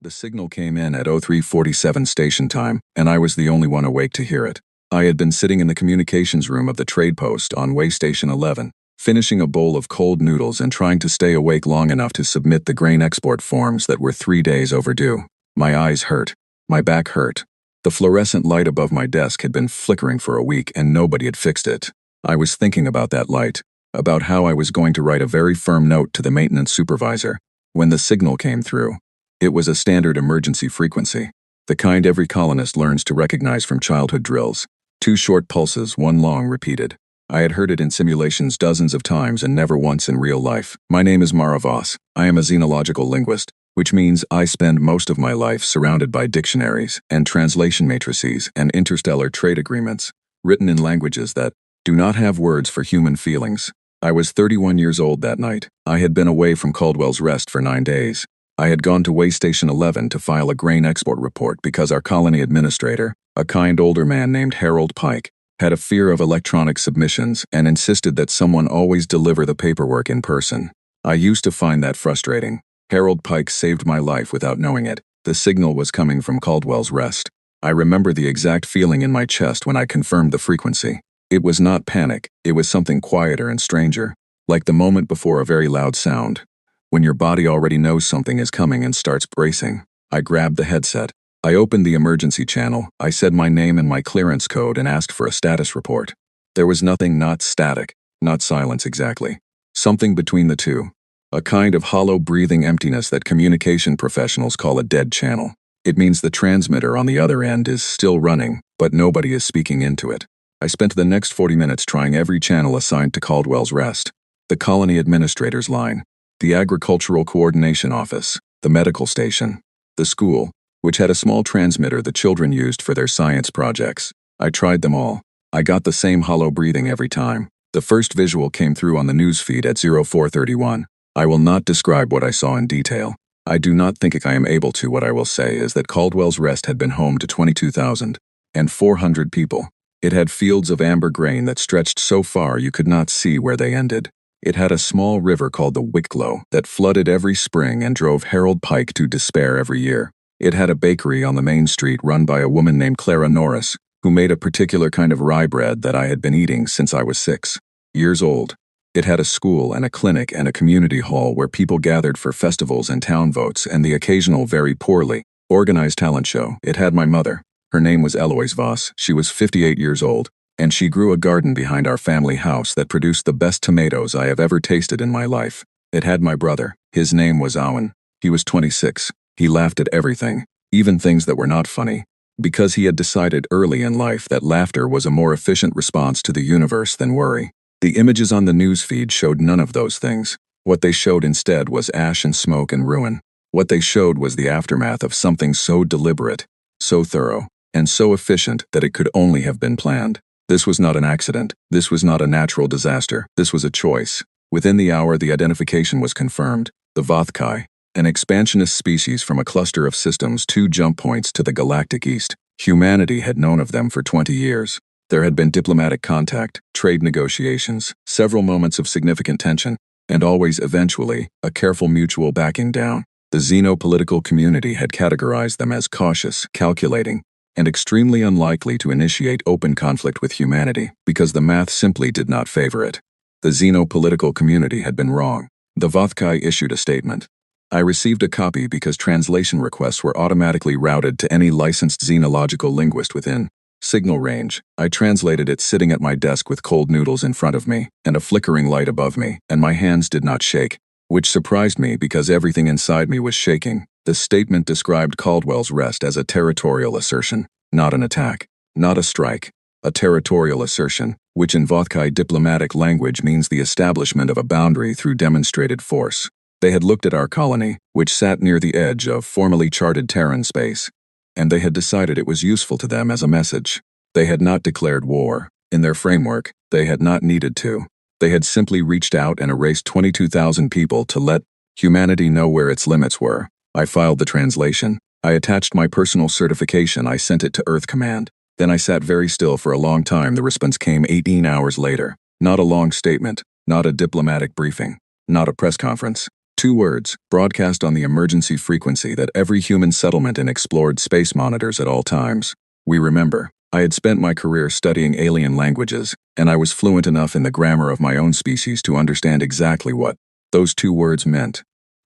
The signal came in at 03:47 station time, and I was the only one awake to hear it. I had been sitting in the communications room of the trade post on way station 11, finishing a bowl of cold noodles and trying to stay awake long enough to submit the grain export forms that were 3 days overdue. My eyes hurt. My back hurt. The fluorescent light above my desk had been flickering for a week and nobody had fixed it. I was thinking about that light, about how I was going to write a very firm note to the maintenance supervisor, when the signal came through. It was a standard emergency frequency, the kind every colonist learns to recognize from childhood drills. 2 short pulses, 1 long repeated. I had heard it in simulations dozens of times and never once in real life. My name is Mara Voss. I am a xenological linguist, which means I spend most of my life surrounded by dictionaries and translation matrices and interstellar trade agreements, written in languages that do not have words for human feelings. I was 31 years old that night. I had been away from Caldwell's Rest for 9 days. I had gone to Way Station 11 to file a grain export report because our colony administrator, a kind older man named Harold Pike, had a fear of electronic submissions and insisted that someone always deliver the paperwork in person. I used to find that frustrating. Harold Pike saved my life without knowing it. The signal was coming from Caldwell's Rest. I remember the exact feeling in my chest when I confirmed the frequency. It was not panic, it was something quieter and stranger, like the moment before a very loud sound, when your body already knows something is coming and starts bracing. I grabbed the headset. I opened the emergency channel. I said my name and my clearance code and asked for a status report. There was nothing, not static, not silence exactly. Something between the two. A kind of hollow breathing emptiness that communication professionals call a dead channel. It means the transmitter on the other end is still running, but nobody is speaking into it. I spent the next 40 minutes trying every channel assigned to Caldwell's Rest. The colony administrator's line, the agricultural coordination office, the medical station, the school, which had a small transmitter the children used for their science projects. I tried them all. I got the same hollow breathing every time. The first visual came through on the news feed at 0431. I will not describe what I saw in detail. I do not think I am able to. What I will say is that Caldwell's Rest had been home to 22,400 people. It had fields of amber grain that stretched so far you could not see where they ended. It had a small river called the Wicklow that flooded every spring and drove Harold Pike to despair every year. It had a bakery on the main street run by a woman named Clara Norris, who made a particular kind of rye bread that I had been eating since I was 6 years old. It had a school and a clinic and a community hall where people gathered for festivals and town votes and the occasional very poorly organized talent show. It had my mother. Her name was Eloise Voss. She was 58 years old, and she grew a garden behind our family house that produced the best tomatoes I have ever tasted in my life. It had my brother. His name was Owen. He was 26. He laughed at everything, even things that were not funny, because he had decided early in life that laughter was a more efficient response to the universe than worry. The images on the news feed showed none of those things. What they showed instead was ash and smoke and ruin. What they showed was the aftermath of something so deliberate, so thorough, and so efficient that it could only have been planned. This was not an accident. This was not a natural disaster. This was a choice. Within the hour, the identification was confirmed. The Vothkai, an expansionist species from a cluster of systems 2 jump points to the galactic east. Humanity had known of them for 20 years. There had been diplomatic contact, trade negotiations, several moments of significant tension, and always, eventually, a careful mutual backing down. The xenopolitical community had categorized them as cautious, calculating, and extremely unlikely to initiate open conflict with humanity because the math simply did not favor it. The xenopolitical community had been wrong. The Vothkai issued a statement. I received a copy because translation requests were automatically routed to any licensed xenological linguist within signal range. I translated it sitting at my desk with cold noodles in front of me and a flickering light above me, and my hands did not shake, which surprised me because everything inside me was shaking. The statement described Caldwell's Rest as a territorial assertion, not an attack, not a strike. A territorial assertion, which in Vothkai diplomatic language means the establishment of a boundary through demonstrated force. They had looked at our colony, which sat near the edge of formally charted Terran space, and they had decided it was useful to them as a message. They had not declared war. In their framework, they had not needed to. They had simply reached out and erased 22,000 people to let humanity know where its limits were. I filed the translation. I attached my personal certification. I sent it to Earth Command. Then I sat very still for a long time. The response came 18 hours later. Not a long statement, not a diplomatic briefing, not a press conference. 2 words, broadcast on the emergency frequency that every human settlement in explored space monitors at all times. We remember. I had spent my career studying alien languages, and I was fluent enough in the grammar of my own species to understand exactly what those 2 words meant.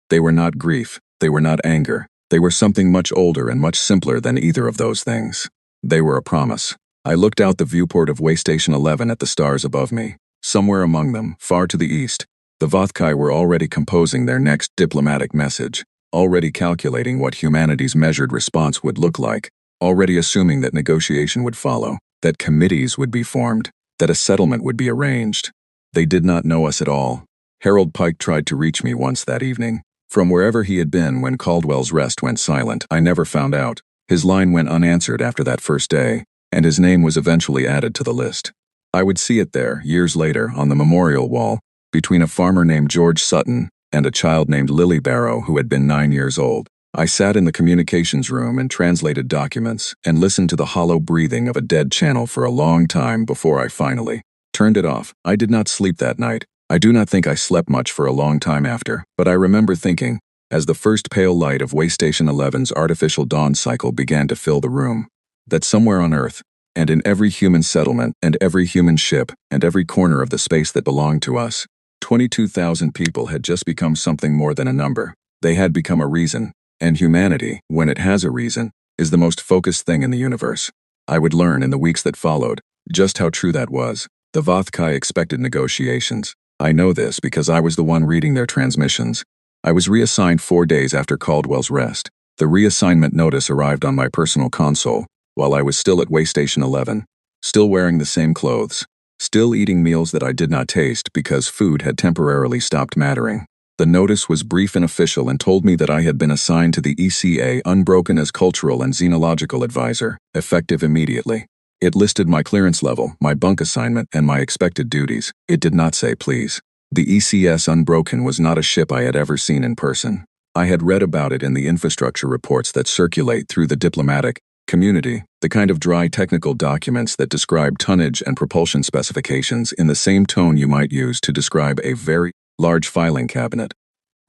They were not grief, they were not anger, they were something much older and much simpler than either of those things. They were a promise. I looked out the viewport of Waystation 11 at the stars above me. Somewhere among them, far to the east, the Vothkai were already composing their next diplomatic message, already calculating what humanity's measured response would look like, already assuming that negotiation would follow, that committees would be formed, that a settlement would be arranged. They did not know us at all. Harold Pike tried to reach me once that evening. From wherever he had been when Caldwell's Rest went silent, I never found out. His line went unanswered after that first day, and his name was eventually added to the list. I would see it there, years later, on the memorial wall, between a farmer named George Sutton and a child named Lily Barrow who had been 9 years old. I sat in the communications room and translated documents and listened to the hollow breathing of a dead channel for a long time before I finally turned it off. I did not sleep that night. I do not think I slept much for a long time after, but I remember thinking, as the first pale light of Waystation 11's artificial dawn cycle began to fill the room, that somewhere on Earth, and in every human settlement and every human ship and every corner of the space that belonged to us, 22,000 people had just become something more than a number. They had become a reason, and humanity, when it has a reason, is the most focused thing in the universe. I would learn in the weeks that followed just how true that was. The Vothkai expected negotiations. I know this because I was the one reading their transmissions. I was reassigned 4 days after Caldwell's Rest. The reassignment notice arrived on my personal console, while I was still at Waystation 11, still wearing the same clothes, still eating meals that I did not taste because food had temporarily stopped mattering. The notice was brief and official and told me that I had been assigned to the ECA Unbroken as Cultural and Xenological Advisor, effective immediately. It listed my clearance level, my bunk assignment, and my expected duties. It did not say please. The ECS Unbroken was not a ship I had ever seen in person. I had read about it in the infrastructure reports that circulate through the diplomatic community, the kind of dry technical documents that describe tonnage and propulsion specifications in the same tone you might use to describe a very large filing cabinet.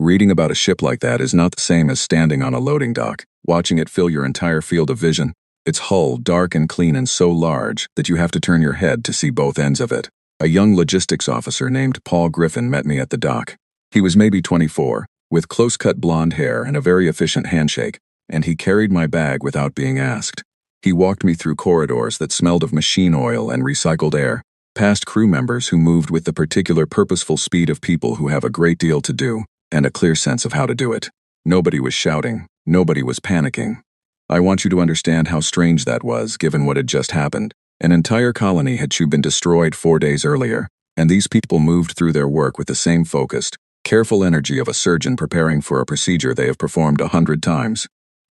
Reading about a ship like that is not the same as standing on a loading dock, watching it fill your entire field of vision, its hull dark and clean and so large that you have to turn your head to see both ends of it. A young logistics officer named Paul Griffin met me at the dock. He was maybe 24, with close-cut blonde hair and a very efficient handshake, and he carried my bag without being asked. He walked me through corridors that smelled of machine oil and recycled air, past crew members who moved with the particular purposeful speed of people who have a great deal to do, and a clear sense of how to do it. Nobody was shouting. Nobody was panicking. I want you to understand how strange that was, given what had just happened. An entire colony had been destroyed 4 days earlier, and these people moved through their work with the same focused, careful energy of a surgeon preparing for a procedure they have performed 100 times.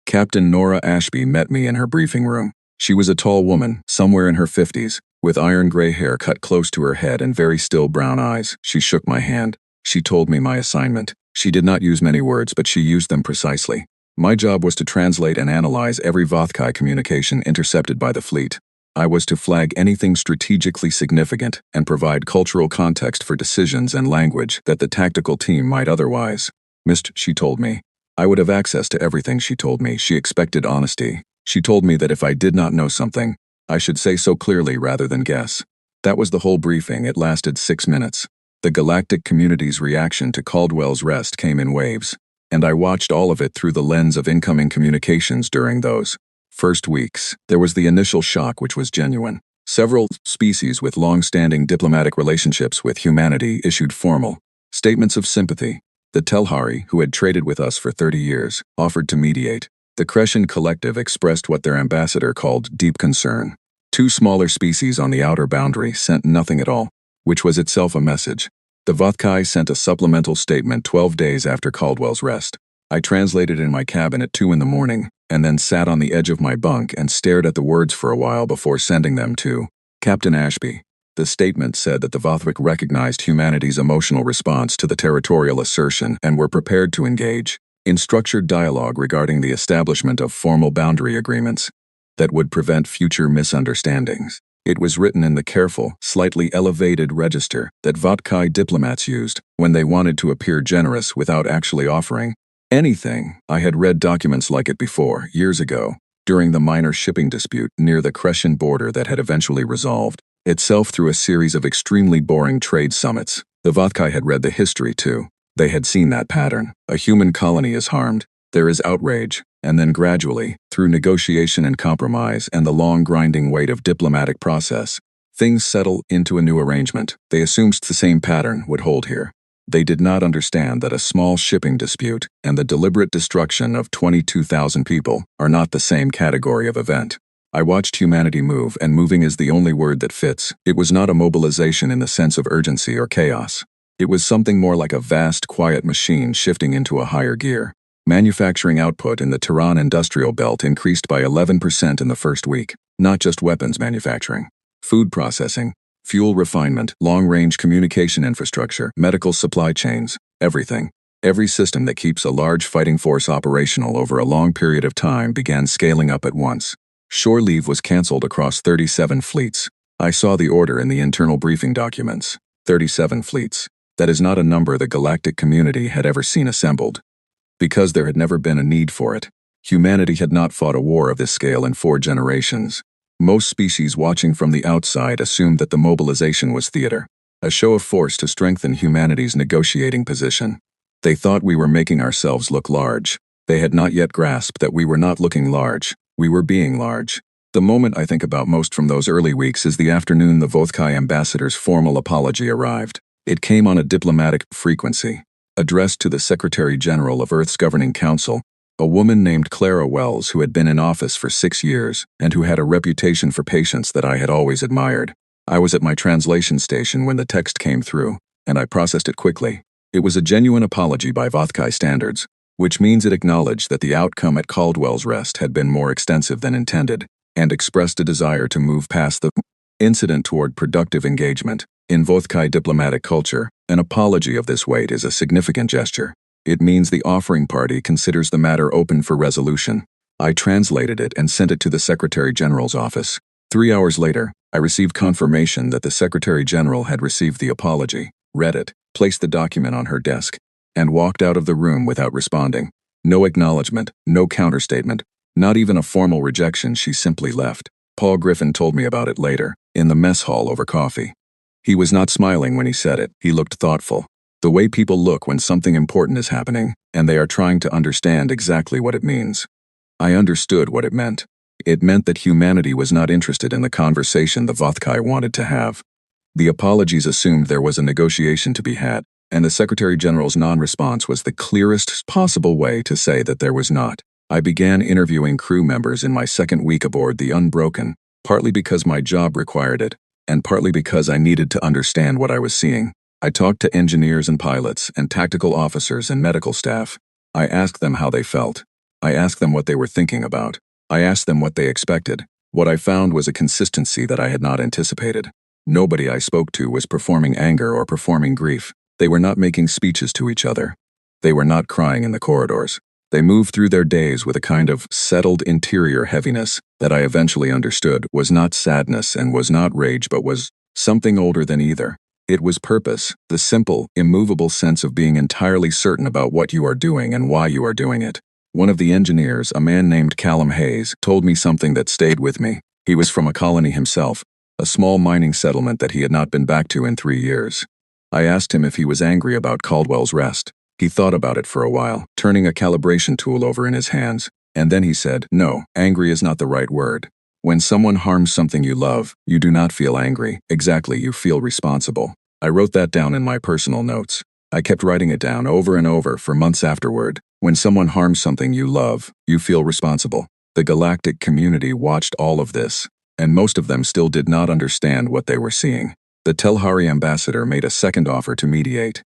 Captain Nora Ashby met me in her briefing room. She was a tall woman, somewhere in her 50s, with iron gray hair cut close to her head and very still brown eyes. She shook my hand. She told me my assignment. She did not use many words, but she used them precisely. My job was to translate and analyze every Vothkai communication intercepted by the fleet. I was to flag anything strategically significant and provide cultural context for decisions and language that the tactical team might otherwise missed, she told me. I would have access to everything, she told me. She expected honesty. She told me that if I did not know something, I should say so clearly rather than guess. That was the whole briefing. It lasted 6 minutes. The galactic community's reaction to Caldwell's Rest came in waves, and I watched all of it through the lens of incoming communications during those first weeks. There was the initial shock, which was genuine. Several species with long-standing diplomatic relationships with humanity issued formal statements of sympathy. The Telhari, who had traded with us for 30 years, offered to mediate. The Crescent Collective expressed what their ambassador called deep concern. 2 smaller species on the outer boundary sent nothing at all, which was itself a message. The Vothkai sent a supplemental statement 12 days after Caldwell's Rest. I translated in my cabin at 2 in the morning, and then sat on the edge of my bunk and stared at the words for a while before sending them to Captain Ashby. The statement said that the Vothvik recognized humanity's emotional response to the territorial assertion and were prepared to engage in structured dialogue regarding the establishment of formal boundary agreements that would prevent future misunderstandings. It was written in the careful, slightly elevated register that Vodkai diplomats used when they wanted to appear generous without actually offering anything. I had read documents like it before, years ago, during the minor shipping dispute near the Crescent border that had eventually resolved itself through a series of extremely boring trade summits. The Vodkai had read the history, too. They had seen that pattern. A human colony is harmed. There is outrage, and then gradually, through negotiation and compromise and the long grinding weight of diplomatic process, things settle into a new arrangement. They assumed the same pattern would hold here. They did not understand that a small shipping dispute and the deliberate destruction of 22,000 people are not the same category of event. I watched humanity move, and moving is the only word that fits. It was not a mobilization in the sense of urgency or chaos. It was something more like a vast, quiet machine shifting into a higher gear. Manufacturing output in the Tehran industrial belt increased by 11% in the first week. Not just weapons manufacturing. Food processing, fuel refinement, long-range communication infrastructure, medical supply chains, everything. Every system that keeps a large fighting force operational over a long period of time began scaling up at once. Shore leave was canceled across 37 fleets. I saw the order in the internal briefing documents. 37 fleets. That is not a number the galactic community had ever seen assembled. Because there had never been a need for it. Humanity had not fought a war of this scale in 4 generations. Most species watching from the outside assumed that the mobilization was theater, a show of force to strengthen humanity's negotiating position. They thought we were making ourselves look large. They had not yet grasped that we were not looking large, we were being large. The moment I think about most from those early weeks is the afternoon the Vodkai ambassador's formal apology arrived. It came on a diplomatic frequency, addressed to the Secretary General of Earth's Governing Council, a woman named Clara Wells who had been in office for 6 years and who had a reputation for patience that I had always admired. I was at my translation station when the text came through, and I processed it quickly. It was a genuine apology by Vodkai standards, which means it acknowledged that the outcome at Caldwell's Rest had been more extensive than intended, and expressed a desire to move past the incident toward productive engagement. In Vodkai diplomatic culture, an apology of this weight is a significant gesture. It means the offering party considers the matter open for resolution. I translated it and sent it to the Secretary General's office. 3 hours later, I received confirmation that the Secretary General had received the apology, read it, placed the document on her desk, and walked out of the room without responding. No acknowledgement, no counterstatement, not even a formal rejection. She simply left. Paul Griffin told me about it later, in the mess hall over coffee. He was not smiling when he said it. He looked thoughtful. The way people look when something important is happening, and they are trying to understand exactly what it means. I understood what it meant. It meant that humanity was not interested in the conversation the Vodkai wanted to have. The apologies assumed there was a negotiation to be had, and the Secretary General's non-response was the clearest possible way to say that there was not. I began interviewing crew members in my second week aboard the Unbroken, partly because my job required it, and partly because I needed to understand what I was seeing. I talked to engineers and pilots and tactical officers and medical staff. I asked them how they felt. I asked them what they were thinking about. I asked them what they expected. What I found was a consistency that I had not anticipated. Nobody I spoke to was performing anger or performing grief. They were not making speeches to each other. They were not crying in the corridors. They moved through their days with a kind of settled interior heaviness that I eventually understood was not sadness and was not rage but was something older than either. It was purpose, the simple, immovable sense of being entirely certain about what you are doing and why you are doing it. One of the engineers, a man named Callum Hayes, told me something that stayed with me. He was from a colony himself, a small mining settlement that he had not been back to in 3 years. I asked him if he was angry about Caldwell's Rest. He thought about it for a while, turning a calibration tool over in his hands, and then he said, "No, angry is not the right word. When someone harms something you love, you do not feel angry. Exactly, you feel responsible." I wrote that down in my personal notes. I kept writing it down over and over for months afterward. When someone harms something you love, you feel responsible. The galactic community watched all of this, and most of them still did not understand what they were seeing. The Telhari ambassador made a second offer to mediate.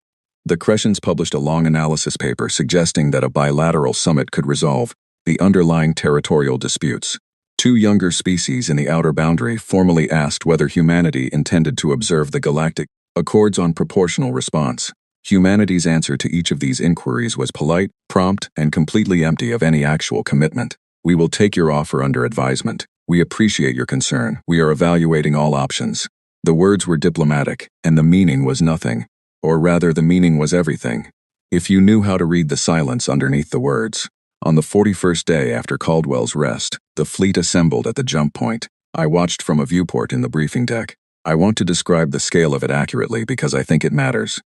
The Crescents published a long analysis paper suggesting that a bilateral summit could resolve the underlying territorial disputes. 2 younger species in the outer boundary formally asked whether humanity intended to observe the galactic accords on proportional response. Humanity's answer to each of these inquiries was polite, prompt, and completely empty of any actual commitment. "We will take your offer under advisement," We appreciate your concern. We are evaluating all options. The words were diplomatic, and the meaning was nothing. Or rather, the meaning was everything. If you knew how to read the silence underneath the words. On the 41st day after Caldwell's rest, the fleet assembled at the jump point. I watched from a viewport in the briefing deck. I want to describe the scale of it accurately because I think it matters.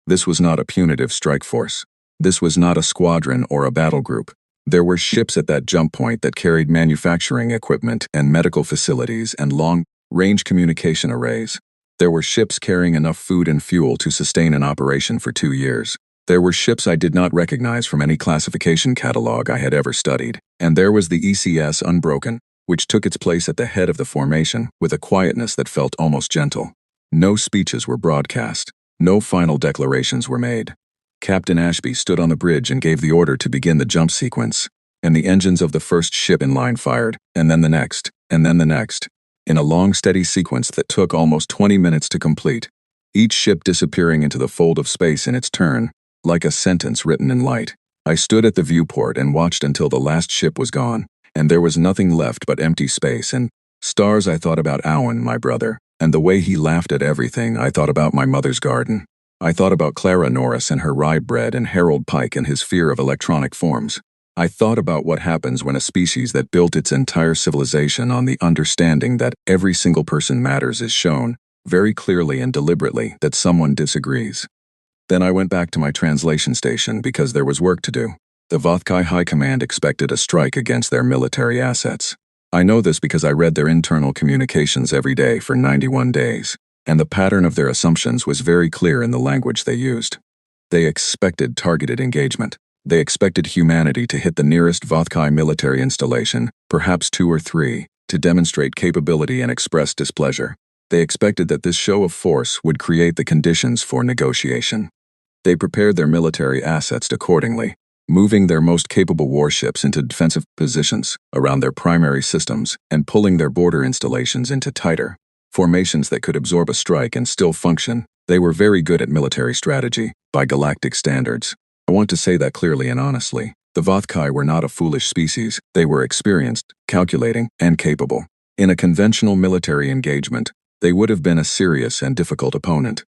This was not a punitive strike force. This was not a squadron or a battle group. There were ships at that jump point that carried manufacturing equipment and medical facilities and long-range communication arrays. There were ships carrying enough food and fuel to sustain an operation for 2 years. There were ships I did not recognize from any classification catalog I had ever studied. And there was the ECS Unbroken, which took its place at the head of the formation with a quietness that felt almost gentle. No speeches were broadcast. No final declarations were made. Captain Ashby stood on the bridge and gave the order to begin the jump sequence, and the engines of the first ship in line fired, and then the next, and then the next, in a long steady sequence that took almost 20 minutes to complete, each ship disappearing into the fold of space in its turn, like a sentence written in light. I stood at the viewport and watched until the last ship was gone, and there was nothing left but empty space and stars. I thought about Owen, my brother, and the way he laughed at everything. I thought about my mother's garden. I thought about Clara Norris and her rye bread and Harold Pike and his fear of electronic forms. I thought about what happens when a species that built its entire civilization on the understanding that every single person matters is shown, very clearly and deliberately, that someone disagrees. Then I went back to my translation station because there was work to do. The Vothkai High Command expected a strike against their military assets. I know this because I read their internal communications every day for 91 days. And the pattern of their assumptions was very clear in the language they used. They expected targeted engagement. They expected humanity to hit the nearest Vothkai military installation, perhaps 2 or 3, to demonstrate capability and express displeasure. They expected that this show of force would create the conditions for negotiation. They prepared their military assets accordingly, moving their most capable warships into defensive positions around their primary systems and pulling their border installations into tighter formations that could absorb a strike and still function. They were very good at military strategy, by galactic standards. I want to say that clearly and honestly. The Vothkai were not a foolish species. They were experienced, calculating, and capable. In a conventional military engagement, they would have been a serious and difficult opponent.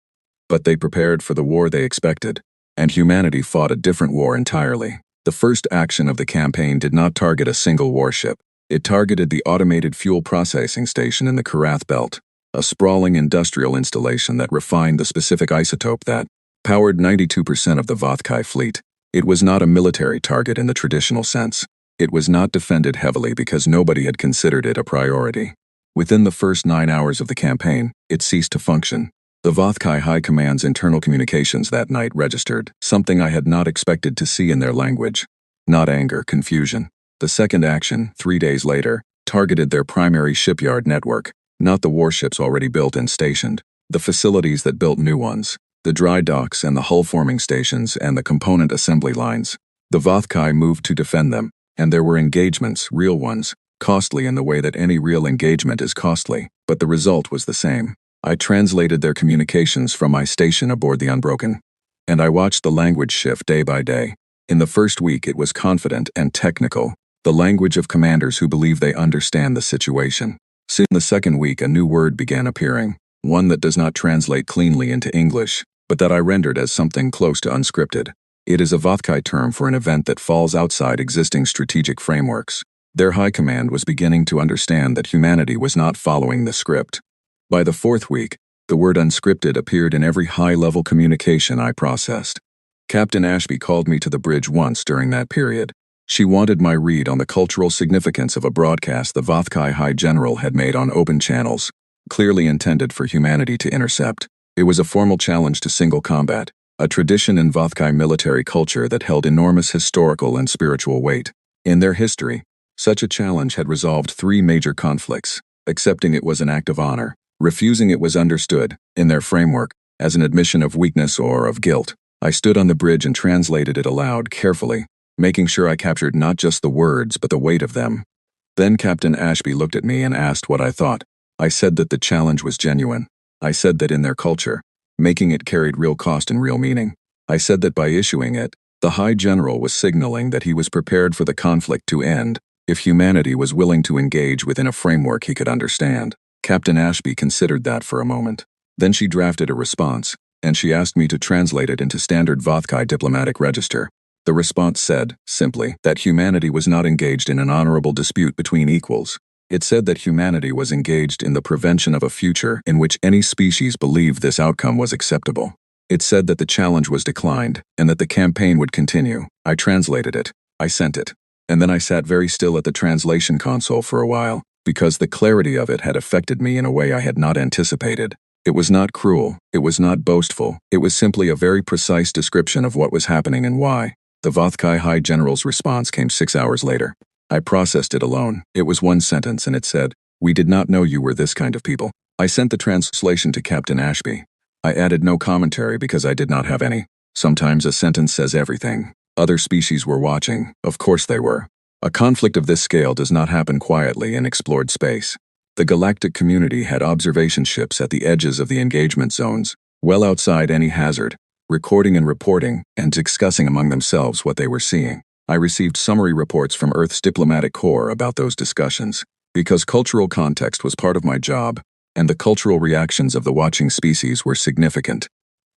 But they prepared for the war they expected, and humanity fought a different war entirely. The first action of the campaign did not target a single warship. It targeted the automated fuel processing station in the Karath Belt, a sprawling industrial installation that refined the specific isotope that powered 92% of the Vothkai fleet. It was not a military target in the traditional sense. It was not defended heavily because nobody had considered it a priority. Within the first 9 hours of the campaign, it ceased to function. The Vothkai High Command's internal communications that night registered something I had not expected to see in their language. Not anger, confusion. The second action, 3 days later, targeted their primary shipyard network, not the warships already built and stationed, the facilities that built new ones, the dry docks and the hull-forming stations and the component assembly lines. The Vothkai moved to defend them, and there were engagements, real ones, costly in the way that any real engagement is costly, but the result was the same. I translated their communications from my station aboard the Unbroken, and I watched the language shift day by day. In the first week it was confident and technical, the language of commanders who believe they understand the situation. Soon the second week a new word began appearing, one that does not translate cleanly into English, but that I rendered as something close to unscripted. It is a Vothkai term for an event that falls outside existing strategic frameworks. Their high command was beginning to understand that humanity was not following the script. By the fourth week, the word unscripted appeared in every high-level communication I processed. Captain Ashby called me to the bridge once during that period. She wanted my read on the cultural significance of a broadcast the Vothkai High General had made on open channels, clearly intended for humanity to intercept. It was a formal challenge to single combat, a tradition in Vothkai military culture that held enormous historical and spiritual weight. In their history, such a challenge had resolved 3 major conflicts. Accepting it was an act of honor. Refusing it was understood, in their framework, as an admission of weakness or of guilt. I stood on the bridge and translated it aloud, carefully, making sure I captured not just the words but the weight of them. Then Captain Ashby looked at me and asked what I thought. I said that the challenge was genuine. I said that in their culture, making it carried real cost and real meaning. I said that by issuing it, the High General was signaling that he was prepared for the conflict to end, if humanity was willing to engage within a framework he could understand. Captain Ashby considered that for a moment. Then she drafted a response, and she asked me to translate it into standard Vothkai diplomatic register. The response said, simply, that humanity was not engaged in an honorable dispute between equals. It said that humanity was engaged in the prevention of a future in which any species believed this outcome was acceptable. It said that the challenge was declined, and that the campaign would continue. I translated it. I sent it. And then I sat very still at the translation console for a while, because the clarity of it had affected me in a way I had not anticipated. It was not cruel, it was not boastful, it was simply a very precise description of what was happening and why. The Vothkai High General's response came 6 hours later. I processed it alone. It was one sentence, and it said, "We did not know you were this kind of people." I sent the translation to Captain Ashby. I added no commentary because I did not have any. Sometimes a sentence says everything. Other species were watching. Of course they were. A conflict of this scale does not happen quietly in explored space. The galactic community had observation ships at the edges of the engagement zones, well outside any hazard, recording and reporting, and discussing among themselves what they were seeing. I received summary reports from Earth's diplomatic corps about those discussions, because cultural context was part of my job, and the cultural reactions of the watching species were significant.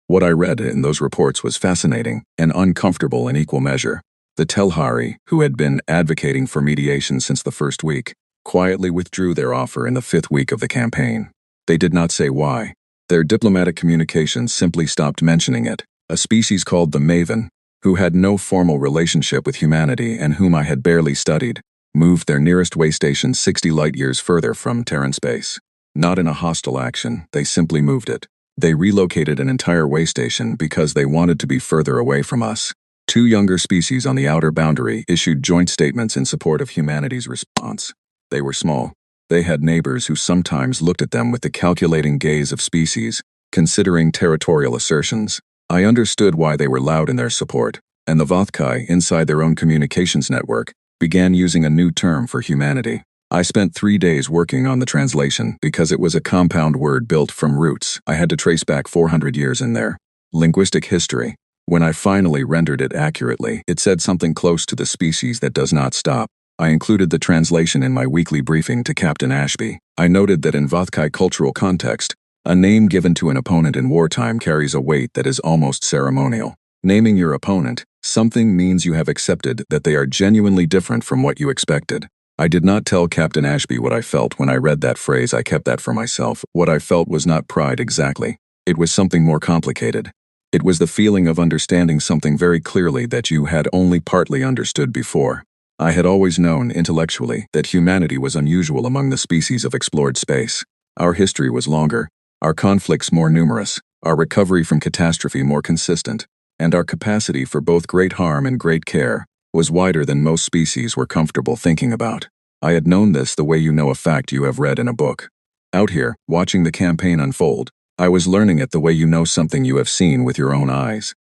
What I read in those reports was fascinating and uncomfortable in equal measure. The Telhari, who had been advocating for mediation since the first week, quietly withdrew their offer in the 5th week of the campaign. They did not say why. Their diplomatic communications simply stopped mentioning it. A species called the Maven, who had no formal relationship with humanity and whom I had barely studied, moved their nearest way station 60 light-years further from Terran space. Not in a hostile action, they simply moved it. They relocated an entire way station because they wanted to be further away from us. 2 younger species on the outer boundary issued joint statements in support of humanity's response. They were small. They had neighbors who sometimes looked at them with the calculating gaze of species, considering territorial assertions. I understood why they were loud in their support, and the Vothkai, inside their own communications network, began using a new term for humanity. I spent 3 days working on the translation because it was a compound word built from roots. I had to trace back 400 years in their linguistic history. When I finally rendered it accurately, it said something close to the species that does not stop. I included the translation in my weekly briefing to Captain Ashby. I noted that in Vothkai cultural context, a name given to an opponent in wartime carries a weight that is almost ceremonial. Naming your opponent, something means you have accepted that they are genuinely different from what you expected. I did not tell Captain Ashby what I felt when I read that phrase. I kept that for myself. What I felt was not pride exactly. It was something more complicated. It was the feeling of understanding something very clearly that you had only partly understood before. I had always known, intellectually, that humanity was unusual among the species of explored space. Our history was longer, our conflicts more numerous, our recovery from catastrophe more consistent, and our capacity for both great harm and great care was wider than most species were comfortable thinking about. I had known this the way you know a fact you have read in a book. Out here, watching the campaign unfold, I was learning it the way you know something you have seen with your own eyes.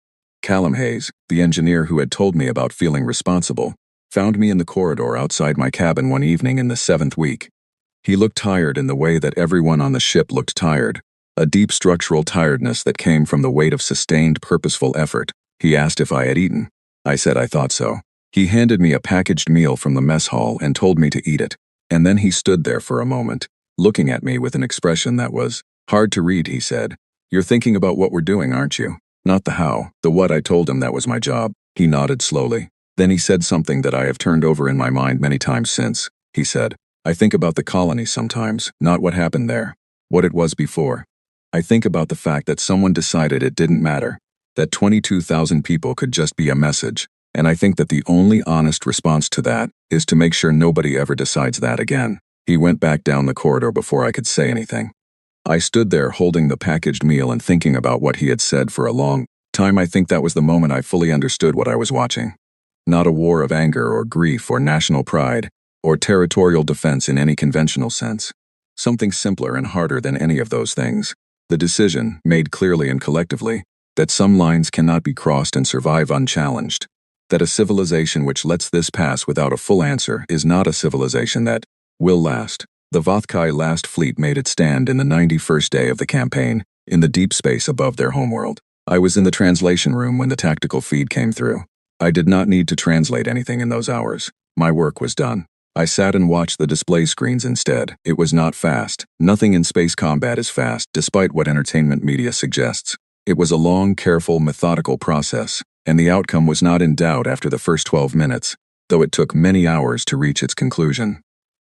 Callum Hayes, the engineer who had told me about feeling responsible, found me in the corridor outside my cabin one evening in the 7th week. He looked tired in the way that everyone on the ship looked tired, a deep structural tiredness that came from the weight of sustained, purposeful effort. He asked if I had eaten. I said I thought so. He handed me a packaged meal from the mess hall and told me to eat it, and then he stood there for a moment, looking at me with an expression that was hard to read. He said, "You're thinking about what we're doing, aren't you? Not the how, the what." I told him that was my job. He nodded slowly. Then he said something that I have turned over in my mind many times since. He said, "I think about the colony sometimes, not what happened there, what it was before. I think about the fact that someone decided it didn't matter, that 22,000 people could just be a message, and I think that the only honest response to that is to make sure nobody ever decides that again." He went back down the corridor before I could say anything. I stood there holding the packaged meal and thinking about what he had said for a long time. I think that was the moment I fully understood what I was watching. Not a war of anger or grief or national pride or territorial defense in any conventional sense. Something simpler and harder than any of those things. The decision, made clearly and collectively, that some lines cannot be crossed and survive unchallenged. That a civilization which lets this pass without a full answer is not a civilization that will last. The Vothkai last fleet made its stand in the 91st day of the campaign, in the deep space above their homeworld. I was in the translation room when the tactical feed came through. I did not need to translate anything in those hours. My work was done. I sat and watched the display screens instead. It was not fast. Nothing in space combat is fast, despite what entertainment media suggests. It was a long, careful, methodical process, and the outcome was not in doubt after the first 12 minutes, though it took many hours to reach its conclusion.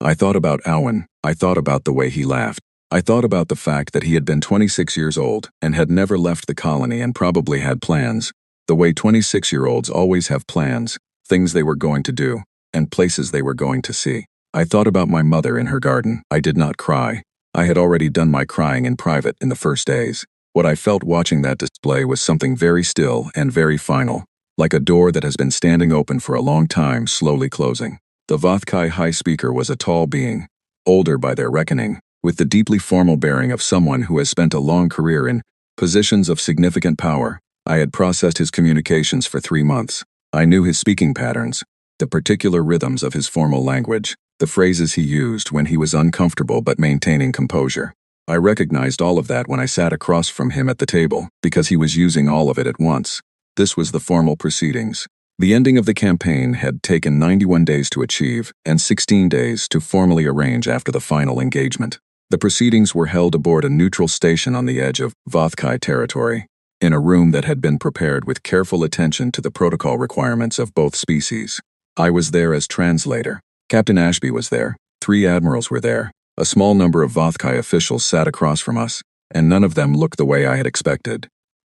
I thought about Owen. I thought about the way he laughed. I thought about the fact that he had been 26 years old and had never left the colony and probably had plans. The way 26-year-olds always have plans, things they were going to do, and places they were going to see. I thought about my mother in her garden. I did not cry. I had already done my crying in private in the first days. What I felt watching that display was something very still and very final, like a door that has been standing open for a long time, slowly closing. The Vothkai High Speaker was a tall being, older by their reckoning, with the deeply formal bearing of someone who has spent a long career in positions of significant power. I had processed his communications for 3 months. I knew his speaking patterns, the particular rhythms of his formal language, the phrases he used when he was uncomfortable but maintaining composure. I recognized all of that when I sat across from him at the table, because he was using all of it at once. This was the formal proceedings. The ending of the campaign had taken 91 days to achieve, and 16 days to formally arrange after the final engagement. The proceedings were held aboard a neutral station on the edge of Vothkai territory, in a room that had been prepared with careful attention to the protocol requirements of both species. I was there as translator. Captain Ashby was there. 3 admirals were there. A small number of Vothkai officials sat across from us, and none of them looked the way I had expected.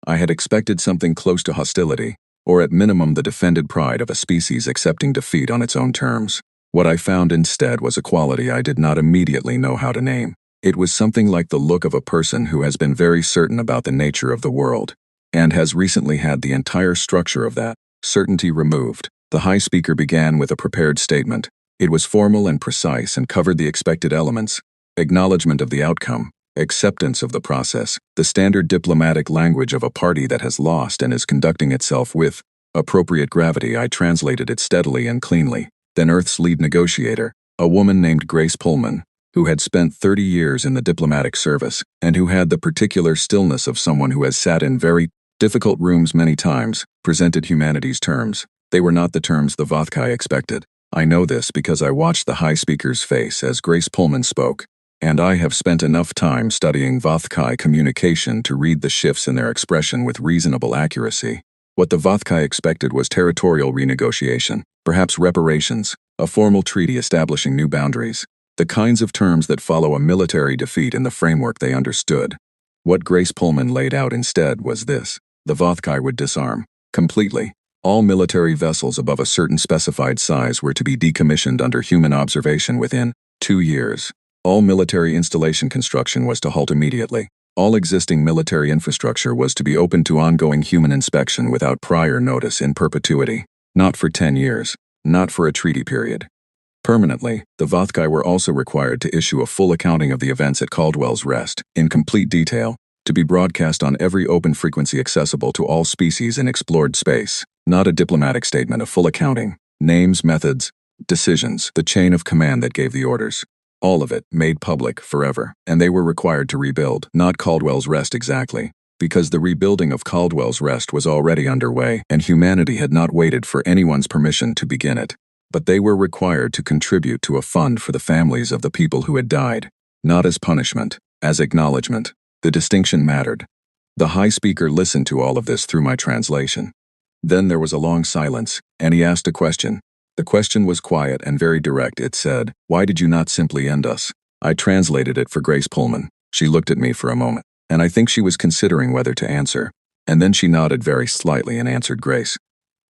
I had expected something close to hostility, or at minimum the defended pride of a species accepting defeat on its own terms. What I found instead was a quality I did not immediately know how to name. It was something like the look of a person who has been very certain about the nature of the world, and has recently had the entire structure of that certainty removed. The High Speaker began with a prepared statement. It was formal and precise and covered the expected elements: acknowledgement of the outcome, acceptance of the process, the standard diplomatic language of a party that has lost and is conducting itself with appropriate gravity. I translated it steadily and cleanly. Then Earth's lead negotiator, a woman named Grace Pullman, who had spent 30 years in the diplomatic service, and who had the particular stillness of someone who has sat in very difficult rooms many times, presented humanity's terms. They were not the terms the Vothkai expected. I know this because I watched the High Speaker's face as Grace Pullman spoke, and I have spent enough time studying Vothkai communication to read the shifts in their expression with reasonable accuracy. What the Vothkai expected was territorial renegotiation, perhaps reparations, a formal treaty establishing new boundaries, the kinds of terms that follow a military defeat in the framework they understood. What Grace Pullman laid out instead was this: the Vothkai would disarm, completely. All military vessels above a certain specified size were to be decommissioned under human observation within 2 years. All military installation construction was to halt immediately. All existing military infrastructure was to be open to ongoing human inspection without prior notice in perpetuity. Not for 10 years. Not for a treaty period. Permanently, the Vothkai were also required to issue a full accounting of the events at Caldwell's Rest, in complete detail, to be broadcast on every open frequency accessible to all species in explored space. Not a diplomatic statement, a full accounting. Names, methods, decisions, the chain of command that gave the orders. All of it made public forever, and they were required to rebuild. Not Caldwell's Rest exactly, because the rebuilding of Caldwell's Rest was already underway, and humanity had not waited for anyone's permission to begin it. But they were required to contribute to a fund for the families of the people who had died, not as punishment, as acknowledgement. The distinction mattered. The High Speaker listened to all of this through my translation. Then there was a long silence, and he asked a question. The question was quiet and very direct. It said, "Why did you not simply end us?" I translated it for Grace Pullman. She looked at me for a moment, and I think she was considering whether to answer, and then she nodded very slightly and answered Grace.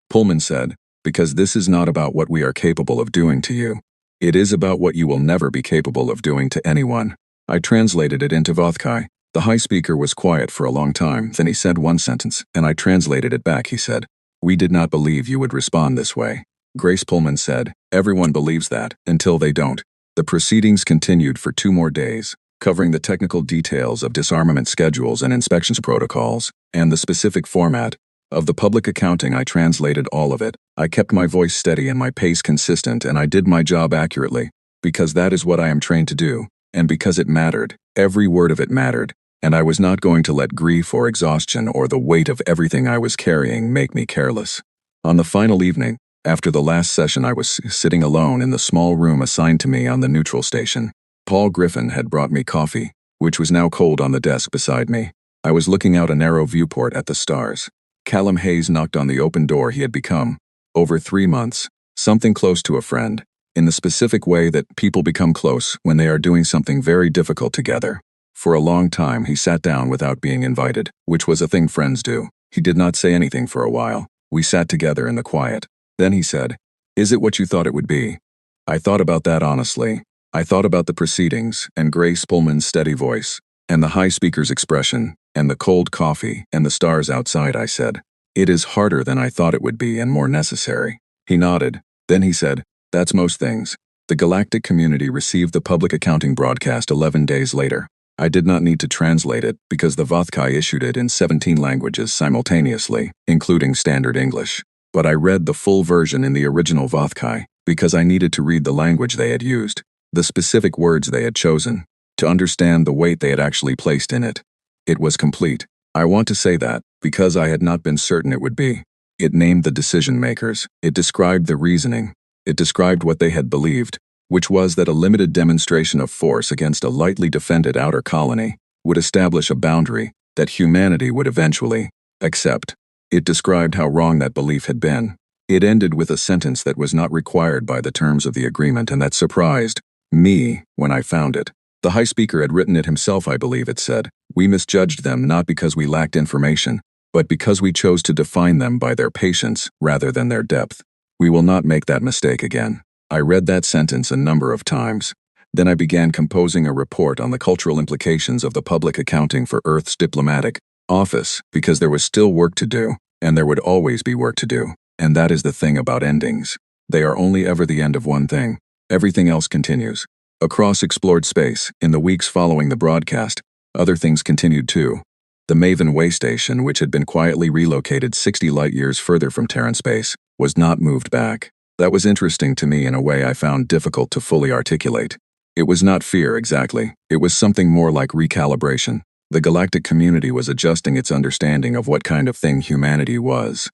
Pullman said, "Because this is not about what we are capable of doing to you. It is about what you will never be capable of doing to anyone." I translated it into Vothkai. The High Speaker was quiet for a long time, then he said one sentence, and I translated it back. He said, "We did not believe you would respond this way." Grace Pullman said, "Everyone believes that, until they don't." The proceedings continued for 2 more days, covering the technical details of disarmament schedules and inspections protocols, and the specific format of the public accounting. I translated all of it. I kept my voice steady and my pace consistent, and I did my job accurately, because that is what I am trained to do, and because it mattered. Every word of it mattered. And I was not going to let grief or exhaustion or the weight of everything I was carrying make me careless. On the final evening, After the last session, I was sitting alone in the small room assigned to me on the neutral station. Paul Griffin had brought me coffee, which was now cold on the desk beside me. I was looking out a narrow viewport at the stars. Callum Hayes knocked on the open door he had become, over 3 months, something close to a friend, in the specific way that people become close when they are doing something very difficult together. For a long time he sat down without being invited, which was a thing friends do. He did not say anything for a while. We sat together in the quiet. Then he said, "Is it what you thought it would be?" I thought about that honestly. I thought about the proceedings, and Grace Pullman's steady voice, and the high speaker's expression, and the cold coffee, and the stars outside. I said, "It is harder than I thought it would be and more necessary." He nodded. Then he said, "That's most things." The galactic community received the public accounting broadcast 11 days later. I did not need to translate it because the Vothkai issued it in 17 languages simultaneously, including Standard English. But I read the full version in the original Vothkai because I needed to read the language they had used, the specific words they had chosen, to understand the weight they had actually placed in it. It was complete. I want to say that, because I had not been certain it would be. It named the decision makers. It described the reasoning. It described what they had believed, which was that a limited demonstration of force against a lightly defended outer colony would establish a boundary that humanity would eventually accept. It described how wrong that belief had been. It ended with a sentence that was not required by the terms of the agreement and that surprised me when I found it. The high speaker had written it himself, I believe it said. "We misjudged them not because we lacked information, but because we chose to define them by their patience rather than their depth. We will not make that mistake again." I read that sentence a number of times. Then I began composing a report on the cultural implications of the public accounting for Earth's diplomatic office, because there was still work to do, and there would always be work to do. And that is the thing about endings. They are only ever the end of one thing. Everything else continues. Across explored space, in the weeks following the broadcast, other things continued too. The Maven way station, which had been quietly relocated 60 light-years further from Terran space, was not moved back. That was interesting to me in a way I found difficult to fully articulate. It was not fear exactly. It was something more like recalibration. The galactic community was adjusting its understanding of what kind of thing humanity was.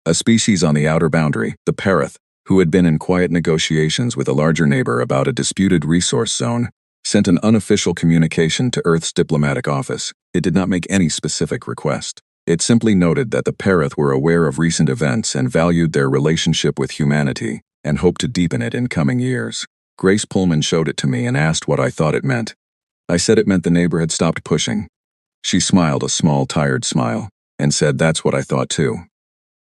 A species on the outer boundary, the Parath, who had been in quiet negotiations with a larger neighbor about a disputed resource zone, sent an unofficial communication to Earth's diplomatic office. It did not make any specific request. It simply noted that the Parath were aware of recent events and valued their relationship with humanity and hoped to deepen it in coming years. Grace Pullman showed it to me and asked what I thought it meant. I said it meant the neighbor had stopped pushing. She smiled a small, tired smile and said that's what I thought too.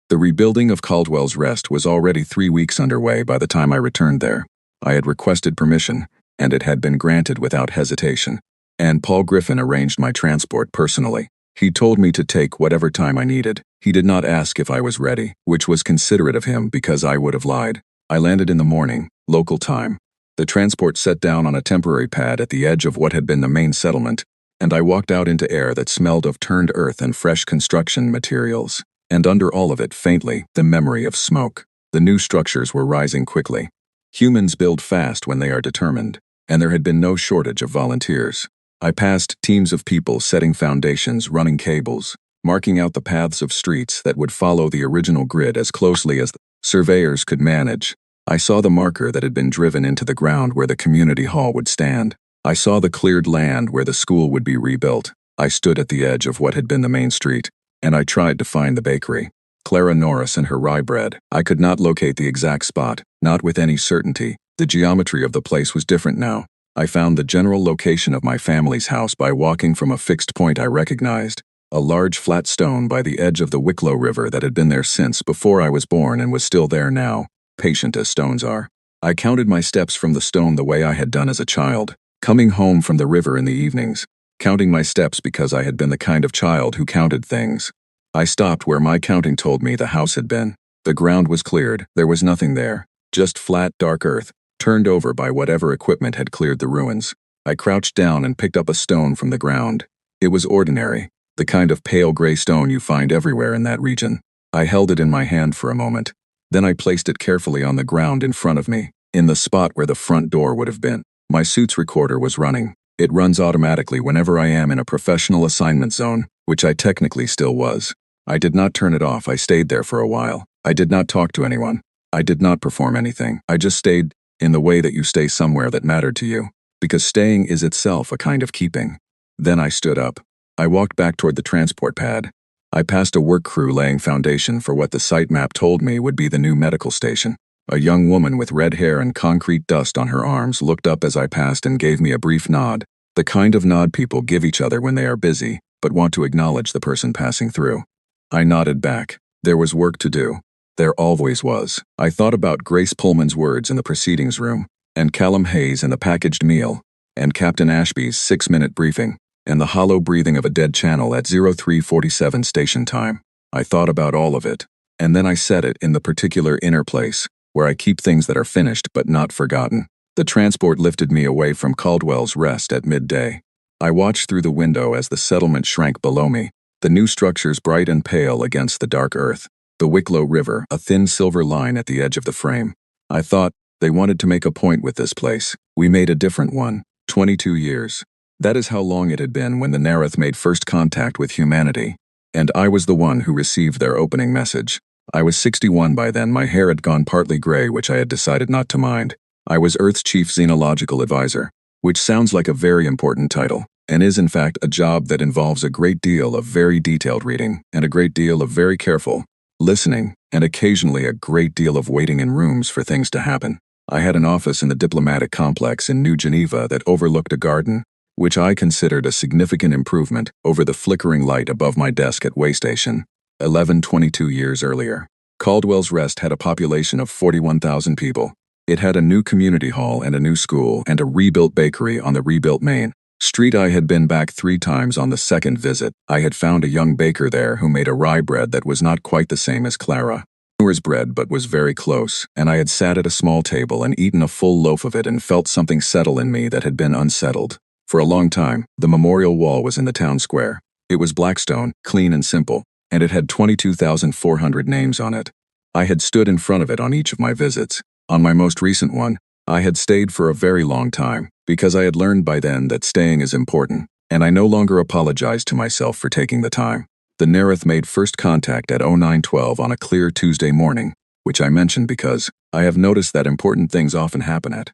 The rebuilding of Caldwell's Rest was already 3 weeks underway by the time I returned there. I had requested permission, and it had been granted without hesitation, and Paul Griffin arranged my transport personally. He told me to take whatever time I needed. He did not ask if I was ready, which was considerate of him because I would have lied. I landed in the morning, local time. The transport set down on a temporary pad at the edge of what had been the main settlement, and I walked out into air that smelled of turned earth and fresh construction materials. And under all of it, faintly, the memory of smoke. The new structures were rising quickly. Humans build fast when they are determined, and there had been no shortage of volunteers. I passed teams of people setting foundations, running cables, marking out the paths of streets that would follow the original grid as closely as the surveyors could manage. I saw the marker that had been driven into the ground where the community hall would stand. I saw the cleared land where the school would be rebuilt. I stood at the edge of what had been the main street, and I tried to find the bakery. Clara Norris and her rye bread. I could not locate the exact spot, not with any certainty. The geometry of the place was different now. I found the general location of my family's house by walking from a fixed point I recognized, a large flat stone by the edge of the Wicklow River that had been there since before I was born and was still there now, patient as stones are. I counted my steps from the stone the way I had done as a child, coming home from the river in the evenings, counting my steps because I had been the kind of child who counted things. I stopped where my counting told me the house had been. The ground was cleared. There was nothing there, just flat, dark earth, turned over by whatever equipment had cleared the ruins. I crouched down and picked up a stone from the ground. It was ordinary, the kind of pale gray stone you find everywhere in that region. I held it in my hand for a moment. Then I placed it carefully on the ground in front of me, in the spot where the front door would have been. My suit's recorder was running. It runs automatically whenever I am in a professional assignment zone, which I technically still was. I did not turn it off. I stayed there for a while. I did not talk to anyone. I did not perform anything. I just stayed in the way that you stay somewhere that mattered to you, because staying is itself a kind of keeping. Then I stood up. I walked back toward the transport pad. I passed a work crew laying foundation for what the site map told me would be the new medical station. A young woman with red hair and concrete dust on her arms looked up as I passed and gave me a brief nod, the kind of nod people give each other when they are busy, but want to acknowledge the person passing through. I nodded back. There was work to do. There always was. I thought about Grace Pullman's words in the proceedings room, and Callum Hayes and the packaged meal, and Captain Ashby's 6-minute briefing, and the hollow breathing of a dead channel at 0347 station time. I thought about all of it, and then I said it in the particular inner place, where I keep things that are finished but not forgotten. The transport lifted me away from Caldwell's Rest at midday. I watched through the window as the settlement shrank below me, the new structures bright and pale against the dark earth, the Wicklow River, a thin silver line at the edge of the frame. I thought, they wanted to make a point with this place. We made a different one. 22 years. That is how long it had been when the Nereth made first contact with humanity. And I was the one who received their opening message. I was 61 by then. My hair had gone partly gray, which I had decided not to mind. I was Earth's chief xenological advisor, which sounds like a very important title, and is in fact a job that involves a great deal of very detailed reading, and a great deal of very careful listening, and occasionally a great deal of waiting in rooms for things to happen. I had an office in the diplomatic complex in New Geneva that overlooked a garden, which I considered a significant improvement over the flickering light above my desk at Waystation, 22 years earlier. Caldwell's Rest had a population of 41,000 people. It had a new community hall and a new school and a rebuilt bakery on the rebuilt Main Street. I had been back 3 times on the second visit. I had found a young baker there who made a rye bread that was not quite the same as Clara Moore's bread but was very close, and I had sat at a small table and eaten a full loaf of it and felt something settle in me that had been unsettled. For a long time, the memorial wall was in the town square. It was Blackstone, clean and simple, and it had 22,400 names on it. I had stood in front of it on each of my visits. On my most recent one, I had stayed for a very long time, because I had learned by then that staying is important, and I no longer apologized to myself for taking the time. The Nereth made first contact at 0912 on a clear Tuesday morning, which I mention because I have noticed that important things often happen at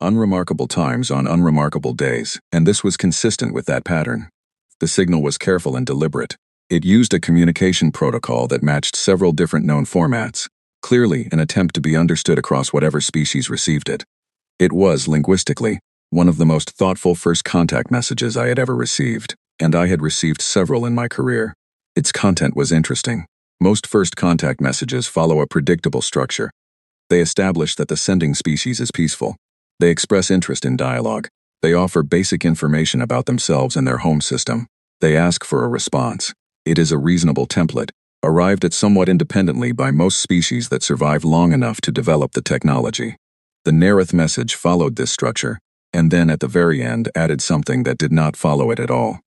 unremarkable times on unremarkable days, and this was consistent with that pattern. The signal was careful and deliberate. It used a communication protocol that matched several different known formats, clearly an attempt to be understood across whatever species received it. It was, linguistically, one of the most thoughtful first contact messages I had ever received, and I had received several in my career. Its content was interesting. Most first contact messages follow a predictable structure. They establish that the sending species is peaceful. They express interest in dialogue. They offer basic information about themselves and their home system. They ask for a response. It is a reasonable template, arrived at somewhat independently by most species that survive long enough to develop the technology. The Nereth message followed this structure, and then at the very end added something that did not follow it at all.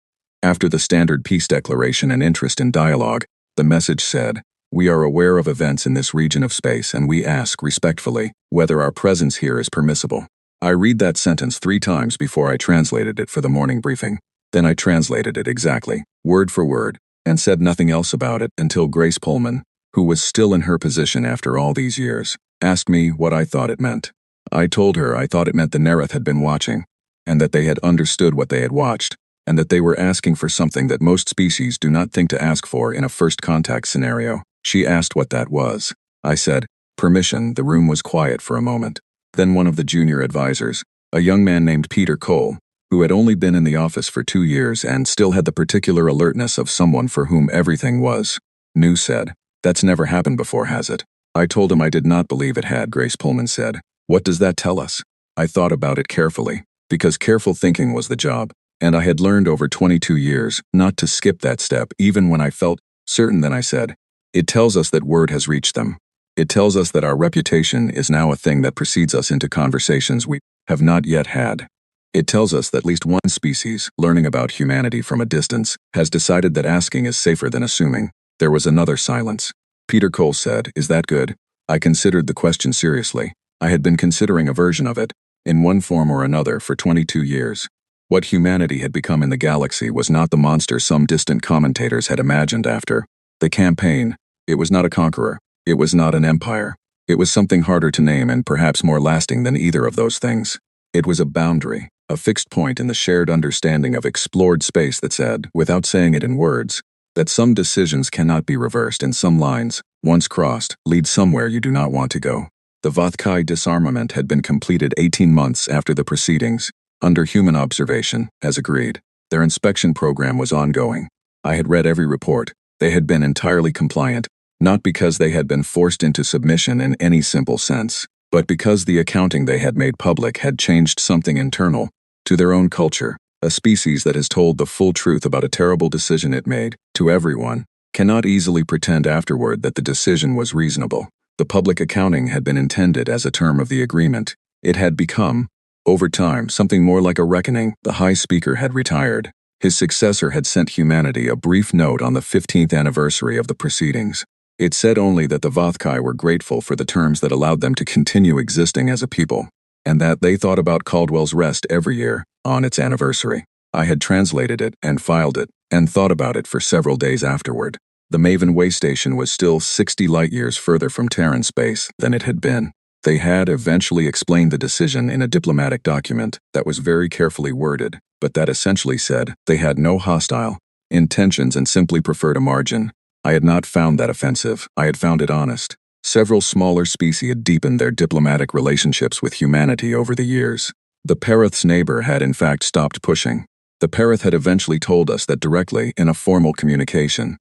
After the standard peace declaration and interest in dialogue, the message said, "We are aware of events in this region of space and we ask, respectfully, whether our presence here is permissible." I read that sentence 3 times before I translated it for the morning briefing. Then I translated it exactly, word for word, and said nothing else about it until Grace Pullman, who was still in her position after all these years, asked me what I thought it meant. I told her I thought it meant the Nereth had been watching, and that they had understood what they had watched, and that they were asking for something that most species do not think to ask for in a first contact scenario. She asked what that was. I said, "Permission." The room was quiet for a moment. Then one of the junior advisors, a young man named Peter Cole, who had only been in the office for 2 years and still had the particular alertness of someone for whom everything was new, said, "That's never happened before, has it?" I told him I did not believe it had. Grace Pullman said, "What does that tell us?" I thought about it carefully, because careful thinking was the job, and I had learned over 22 years not to skip that step even when I felt certain. Then I said, "It tells us that word has reached them. It tells us that our reputation is now a thing that precedes us into conversations we have not yet had. It tells us that at least one species, learning about humanity from a distance, has decided that asking is safer than assuming." There was another silence. Peter Cole said, "Is that good?" I considered the question seriously. I had been considering a version of it, in one form or another, for 22 years. What humanity had become in the galaxy was not the monster some distant commentators had imagined after the campaign. It was not a conqueror. It was not an empire. It was something harder to name and perhaps more lasting than either of those things. It was a boundary, a fixed point in the shared understanding of explored space that said, without saying it in words, that some decisions cannot be reversed and some lines, once crossed, lead somewhere you do not want to go. The Vothkai disarmament had been completed 18 months after the proceedings, under human observation, as agreed. Their inspection program was ongoing. I had read every report. They had been entirely compliant, not because they had been forced into submission in any simple sense, but because the accounting they had made public had changed something internal to their own culture. A species that has told the full truth about a terrible decision it made, to everyone, cannot easily pretend afterward that the decision was reasonable. The public accounting had been intended as a term of the agreement. It had become, over time, something more like a reckoning. The High Speaker had retired. His successor had sent humanity a brief note on the 15th anniversary of the proceedings. It said only that the Vothkai were grateful for the terms that allowed them to continue existing as a people, and that they thought about Caldwell's Rest every year, on its anniversary. I had translated it and filed it, and thought about it for several days afterward. The Maven way station was still 60 light-years further from Terran space than it had been. They had eventually explained the decision in a diplomatic document that was very carefully worded, but that essentially said they had no hostile intentions and simply preferred a margin. I had not found that offensive. I had found it honest. Several smaller species had deepened their diplomatic relationships with humanity over the years. The Perith's neighbor had in fact stopped pushing. The Perith had eventually told us that directly in a formal communication,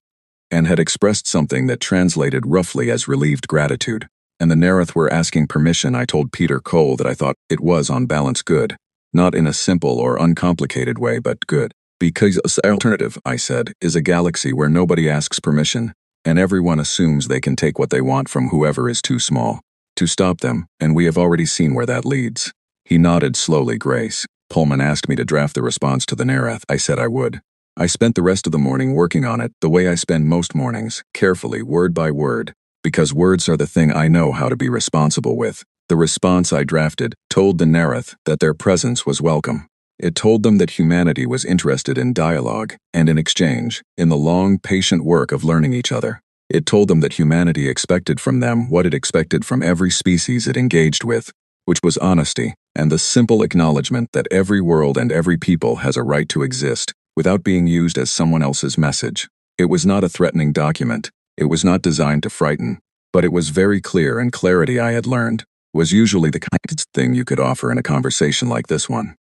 and had expressed something that translated roughly as relieved gratitude. And the Nereth were asking permission. I told Peter Cole that I thought it was on balance good. Not in a simple or uncomplicated way, but good. Because the alternative, I said, is a galaxy where nobody asks permission, and everyone assumes they can take what they want from whoever is too small to stop them, and we have already seen where that leads. He nodded slowly. Grace Pullman asked me to draft the response to the Nereth. I said I would. I spent the rest of the morning working on it, the way I spend most mornings, carefully, word by word, because words are the thing I know how to be responsible with. The response I drafted told the Nereth that their presence was welcome. It told them that humanity was interested in dialogue and in exchange, in the long, patient work of learning each other. It told them that humanity expected from them what it expected from every species it engaged with, which was honesty and the simple acknowledgement that every world and every people has a right to exist without being used as someone else's message. It was not a threatening document. It was not designed to frighten, but it was very clear, and clarity, I had learned, was usually the kindest thing you could offer in a conversation like this one.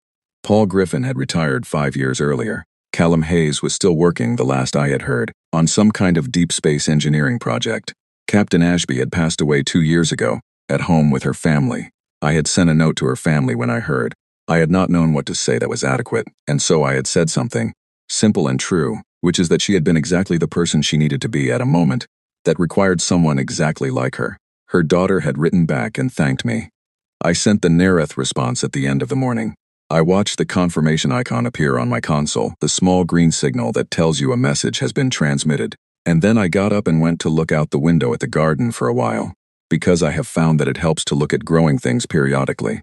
Paul Griffin had retired 5 years earlier. Callum Hayes was still working, the last I had heard, on some kind of deep space engineering project. Captain Ashby had passed away 2 years ago, at home with her family. I had sent a note to her family when I heard. I had not known what to say that was adequate, and so I had said something, simple and true, which is that she had been exactly the person she needed to be at a moment that required someone exactly like her. Her daughter had written back and thanked me. I sent the Nereth response at the end of the morning. I watched the confirmation icon appear on my console, the small green signal that tells you a message has been transmitted, and then I got up and went to look out the window at the garden for a while, because I have found that it helps to look at growing things periodically.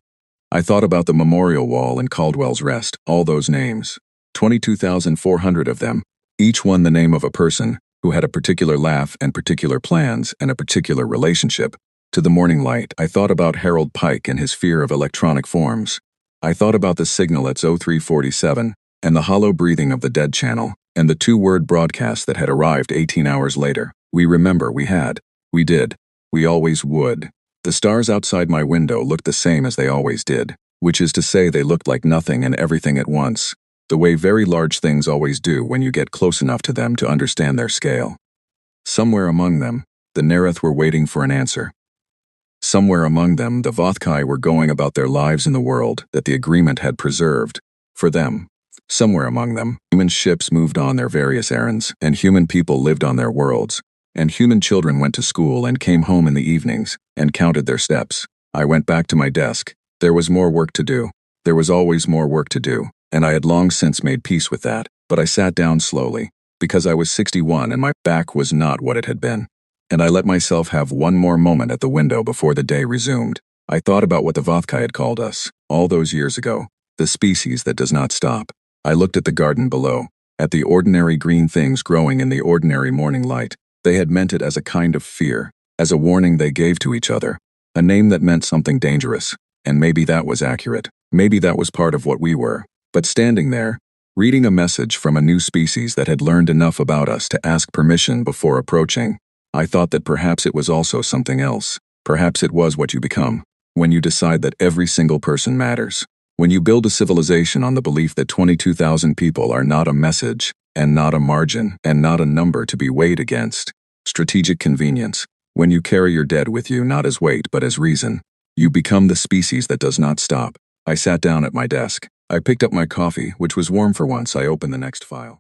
I thought about the memorial wall in Caldwell's Rest, all those names, 22,400 of them, each one the name of a person who had a particular laugh and particular plans and a particular relationship to the morning light. I thought about Harold Pike and his fear of electronic forms. I thought about the signal at 0347 and the hollow breathing of the dead channel and the 2-word broadcast that had arrived 18 hours later. We remember, we had, we did, we always would. The stars outside my window looked the same as they always did, which is to say they looked like nothing and everything at once, the way very large things always do when you get close enough to them to understand their scale. Somewhere among them, the Nereth were waiting for an answer. Somewhere among them, the Vothkai were going about their lives in the world that the agreement had preserved for them. Somewhere among them, human ships moved on their various errands, and human people lived on their worlds, and human children went to school and came home in the evenings and counted their steps. I went back to my desk. There was more work to do. There was always more work to do, and I had long since made peace with that, but I sat down slowly, because I was 61 and my back was not what it had been. And I let myself have one more moment at the window before the day resumed. I thought about what the Vothkai had called us, all those years ago, the species that does not stop. I looked at the garden below, at the ordinary green things growing in the ordinary morning light. They had meant it as a kind of fear, as a warning they gave to each other, A name that meant something dangerous. And maybe that was accurate. Maybe that was part of what we were. But standing there, reading a message from a new species that had learned enough about us to ask permission before approaching, I thought that perhaps it was also something else. Perhaps it was what you become. When you decide that every single person matters. When you build a civilization on the belief that 22,000 people are not a message, and not a margin, and not a number to be weighed against. Strategic convenience. When you carry your dead with you not as weight but as reason. You become the species that does not stop. I sat down at my desk. I picked up my coffee, which was warm for once. I opened the next file.